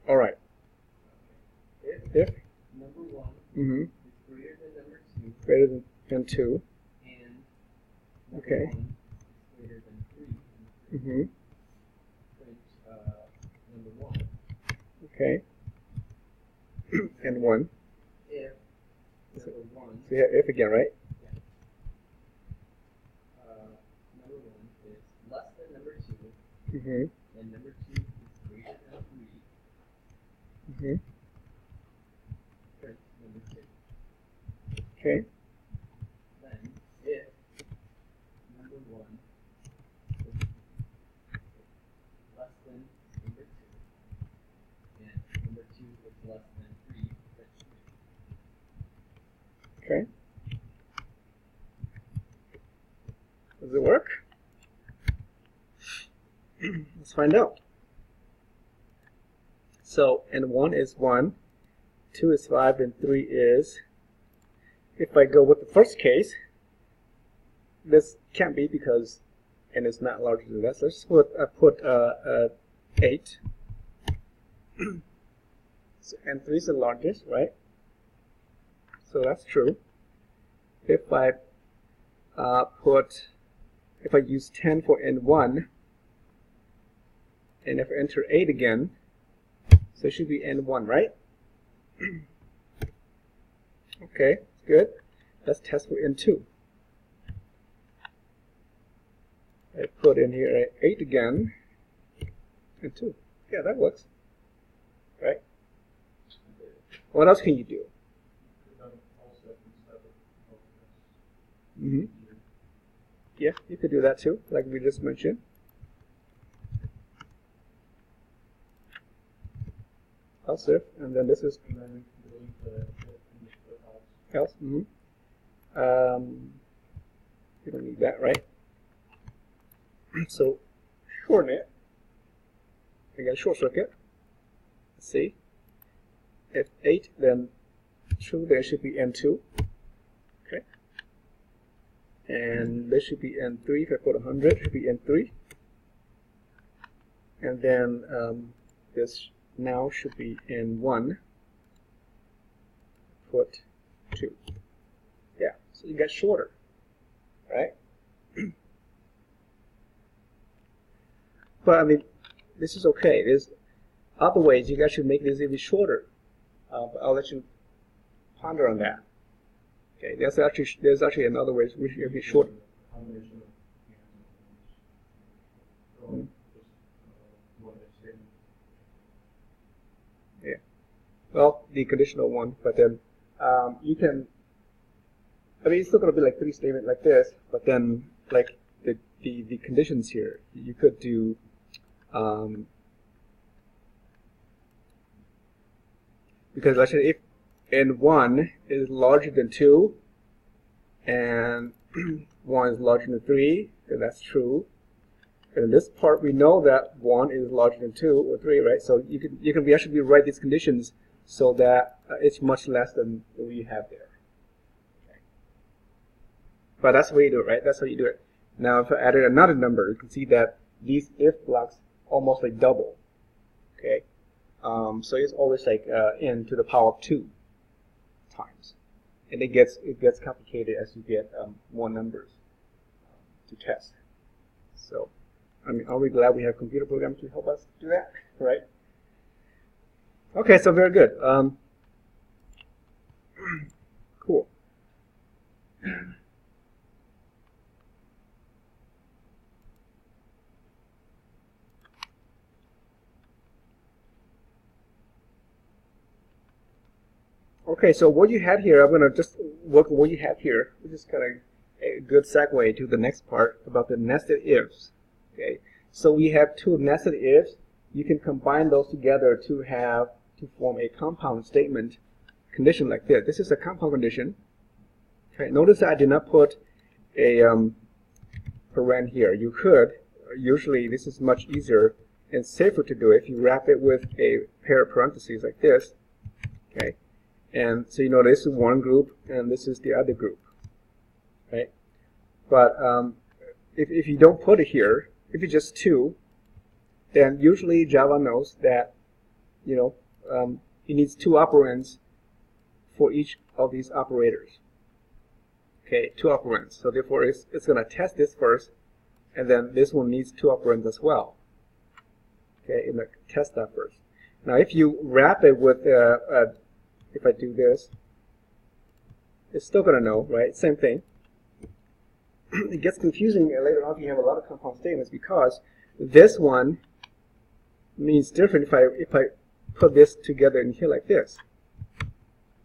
All right. If number 1 mm-hmm. is greater than number 2, greater than 2, and number okay. 1 is greater than 3, Mm-hmm. print number 1. Okay. And 1. If number 1, So yeah, if again, right? number 1 is less than number 2, Mm-hmm. and number 2 is greater than 3, Mm-hmm. print number 2. Okay. Then, if number 1 is less than number 2, and number 2 is less than 3, print 3. Okay. Does it work? Let's find out. So, and 1 is 1, 2 is 5, and 3 is, if I go with the first case, this can't be because n is not larger than that. So let's put 8. So, and 3 is the largest, right? So that's true. If I if I use 10 for n1, and if I enter 8 again, so it should be n1, right? Okay, good. Let's test for n2. I put in here 8 again, and 2. Yeah, that works. Right? What else can you do? Mm-hmm. Yeah, you could do that too, like we just mentioned. Else if, and then this is else. Mm-hmm. You don't need that, right? So shorten it. I got a short circuit. Let's see. If 8, then 2, there should be n2. Okay. And this should be n3. If I put 100, it should be n3. And then this now should be n1. Put 2. Yeah, so you got shorter, right? But I mean, this is okay. There's other ways you guys should make this even shorter. But I'll let you ponder on that. Okay, there's actually another way which should be shorter. Yeah. Well, the conditional one, but then you can. I mean, it's still going to be like 3 statement like this, but then like the conditions here, you could do. Because actually, if n1 is larger than 2 and 1 is larger than 3, then that's true. And in this part, we know that 1 is larger than 2 or 3, right? So you can actually rewrite these conditions so that it's much less than what you have there. Okay. But that's the way you do it, right? That's how you do it. Now, if I added another number, you can see that these if blocks almost like double. Okay. So it's always like n to the power of 2 times, and it gets complicated as you get more numbers to test. So, I mean, are we glad we have computer programs to help us do that, right? Okay, so very good. Cool. Okay, so what you had here, I'm going to just work on what you have here, which is kind of a good segue to the next part about the nested ifs. Okay, so we have 2 nested ifs. You can combine those together to form a compound statement condition like this. This is a compound condition. Okay, notice that I did not put a paren here. You could. Usually, this is much easier and safer to do it if you wrap it with a pair of parentheses like this. Okay. And so you know this is one group and this is the other group, right? But if you don't put it here, if it's just 2, then usually Java knows that it needs two operands for each of these operators. Okay, two operands. So therefore, it's going to test this first, and then this one needs two operands as well. Okay, it's going to test that first. Now, if you wrap it with, if I do this, it's still going to know, right? Same thing. It gets confusing later on if you have a lot of compound statements, because this one means different if I put this together in here like this.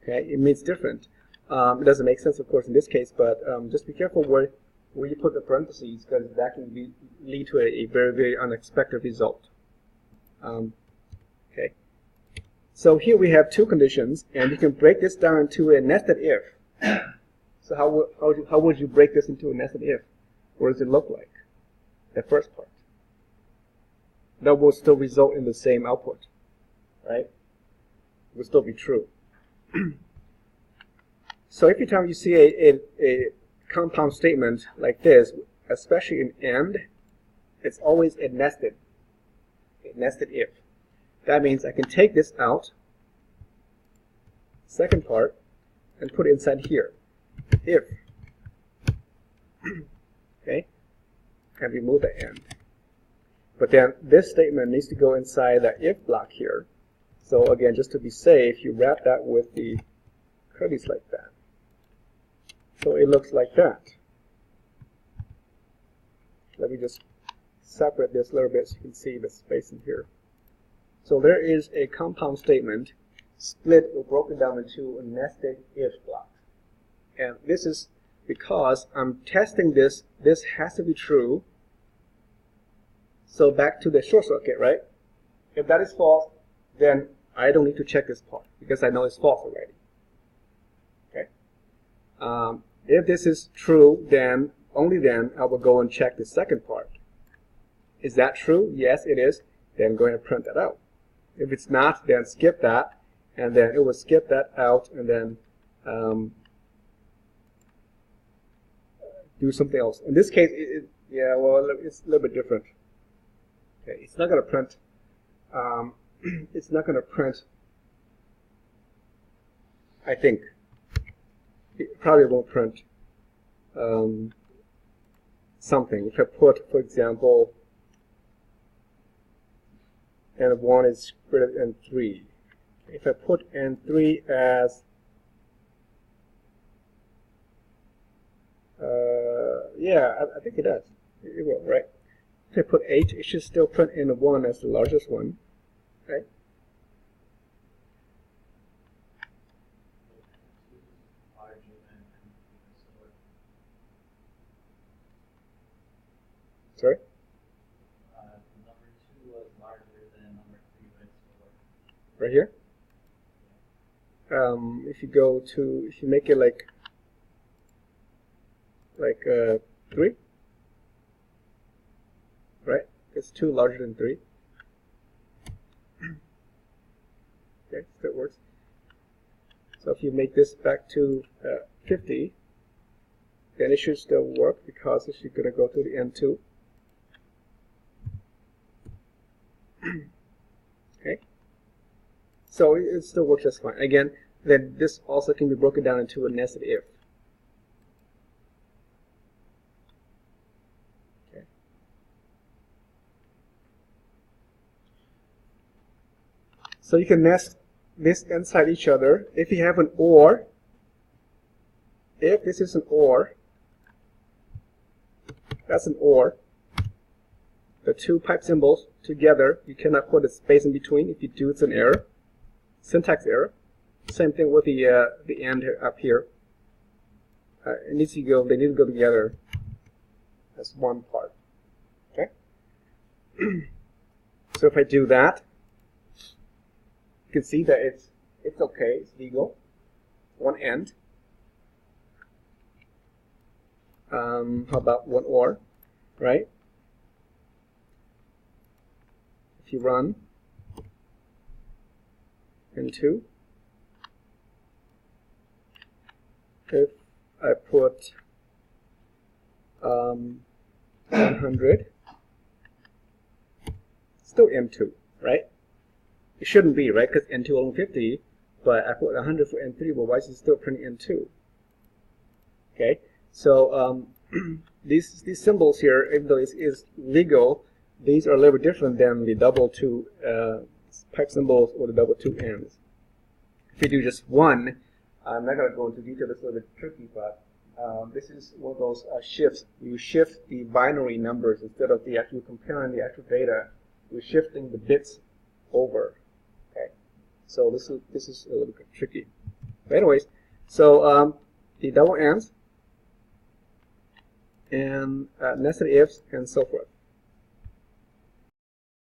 Okay, it means different. It doesn't make sense, of course, in this case, but just be careful where you put the parentheses, because that can lead to a very, very unexpected result. Okay. So here we have two conditions, and you can break this down into a nested if. So how would you break this into a nested if? What does it look like? The first part. That will still result in the same output, right? It will still be true. So every time you see a compound statement like this, especially in AND, it's always a nested if. That means I can take this out, second part, and put it inside here. If. Okay? And remove the AND. But then this statement needs to go inside that if block here. So again, just to be safe, you wrap that with the curlies like that. So it looks like that. Let me just separate this a little bit so you can see the space in here. So there is a compound statement split or broken down into a nested if block. And this is because I'm testing this. This has to be true. So back to the short circuit, right? If that is false, then I don't need to check this part because I know it's false already. Okay. If this is true, then only then I will go and check the second part. Is that true? Yes, it is. Then go ahead and print that out. If it's not, then skip that, and then it will skip that out, and then do something else. In this case, yeah, well, it's a little bit different. Okay, it's not going to print. It's not going to print. I think it probably won't print something. If I put, for example, N1 is greater than 3. If I put N3 as yeah, I think it does. It will, right? If I put 8, it should still print N1 as the largest one, right? Sorry? Number 2 was larger than number 3, but it's slower. Right here? If you go to, if you make it like 3, right? It's 2 larger than 3. Okay, that works. So if you make this back to 50, then it should still work because it's going to go to the N2. Okay, so it still works just fine. Again, then this also can be broken down into a nested if. Okay. So you can nest this inside each other. If you have an OR, if this is an OR, that's an OR. The two pipe symbols together, you cannot put a space in between. If you do, it's an error, syntax error. Same thing with the AND up here. It needs to go. They need to go together as one part. Okay. So if I do that, you can see that it's okay. It's legal. One AND. How about one OR, right? If you run N2, if I put 100, still M2, right? It shouldn't be, right? Because N2 only 50, but I put 100 for N3, but why is it still printing N2? Okay, so these symbols here, even though it is legal, these are a little bit different than the double 2 pipe symbols or the double 2 ends. If you do just one, I'm not going to go into detail, it's a little bit tricky, but this is one of those shifts. You shift the binary numbers instead of the actual comparing the actual data. You're shifting the bits over. Okay, so this is a little bit tricky. But anyways, so the double ends and nested ifs and so forth.